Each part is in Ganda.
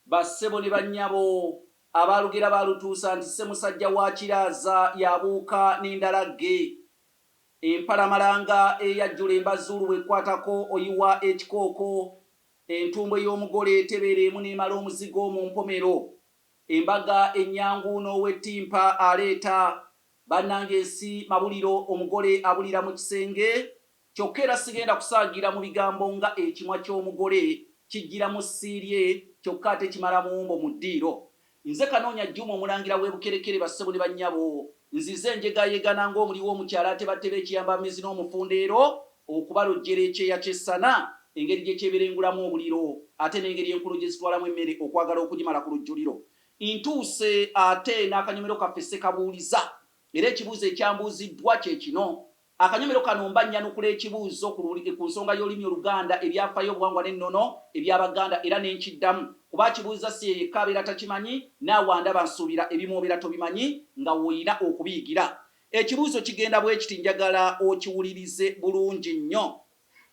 bassebo ne bannyabo abalugera balutuusa nti ssemusajja wa kiraaza yabuuka n'endalagge empalamalanga eyajjula embazulu bw'ekwatako oyiwa ekikooko entumbwe y'omugole etebeera emu n'emala omuzigo mu mpomero embaga ennyangu n'owettimpa aleeta bannange ensi mabuliro omugole abulira mu kisenge kyokka era sigenda kusaagira mu bigambo nga ekimwa ky'omugole kijjira mu ssiirye kyokka ate kimala muwumbo mu ddiiro nze Kanoonya Juma omulangira w'ebukerekere bassebo ne bannyabo nzize enjegayegana ng'omuliwo omukyala ate batteba ekiyambamizi n'omufundeero okubalojjera ekyeya ky'essana engeri gye kyeberengulamu obuliro ate n'engeri enkulu gye zitwalamu emmere okwagala okugimala ku lujjuliro ntuuse ate n'akanyomero kaffe Ssekabuuliza era ekibuuzo ekyambuuziddwa kye kino akanyomero kano mba nnyanukula ekibuuzo ku nsonga y'olulimi Oluganda ebyafaayo obuwangwa n'ennono eby'Abaganda era n'enkiddamu kuba kibuuza si yekka abeera takimanyi naawe andaba nsuubira ebimu obeera tobimanyi nga woyina okubiyigira ekibuuzo kigenda bwe kiti njagala okiwulirize bulungi nnyo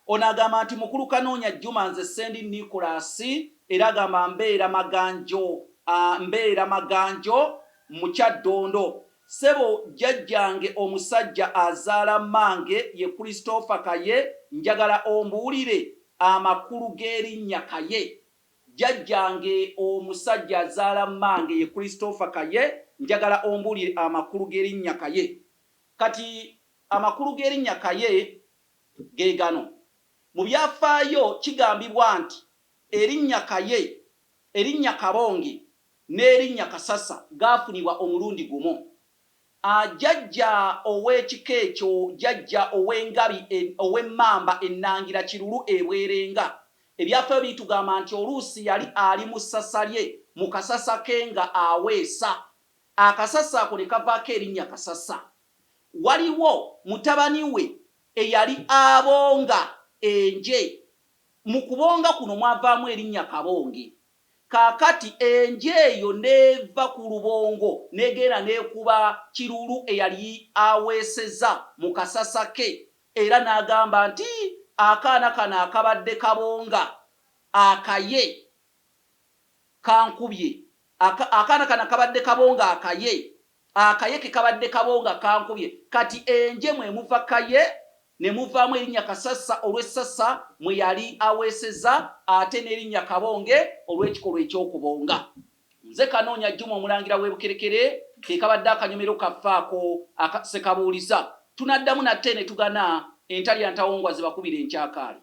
ono agamba nti mukulu Kanoonya Juma nze Sendi Nicholas era agamba mbeera maganjo mu Kyaddondo sebo jjajjange omusajja azaala mmange ye Christopher Kaye njagala ombuulire amakulu g'erinnya Kaye jjajjange omusajja azaala mmange ye Christopher Kaye njagala ombuulire amakulu g'erinnya Kaye kati amakulu g'erinnya Kaye ge gano mu byafaayo kigambibwa nti erinnya Kaye erinnya Kabonge n'erinnya Kasasa gaafunibwa omulundi gumu jjajja ow'ekika ekyo jjajja ow'engabi ow'emmamba ennangira kirulu ebwerenga ebyafaayo bitugamba nti oluusi yali ali mu ssasa lye mu kasasa ke nga aweesa akasasa ako ne kavaako erinnya Kasasa waliwo mutabani we eyali abonga enje mu kubonga kuno mwavaamu erinnya Kabonge kaakati enje eyo neeva ku lubongo negenda neekuba kirulu eyali aweeseza mu kasasa ke era n'agamba nti akaana kano akabadde kabonga akaye kankubye akaana kano akabadde kabonga akaye ke kabadde kabonga kankubye kati enje mwe muva Kaye ne muvaamu erinnya Kasasa olw'essasa mwe yali aweeseza ate n'erinnya Kabonge olw'ekikolwa eky'okubonga nze Kanoonya Juma omulangira w'ebukerekere ke kabadde akanyomero kaffaako Ssekabuuliza tunaddamu nate ne tugana entalya ntawongwa ze bakubira enkyakaali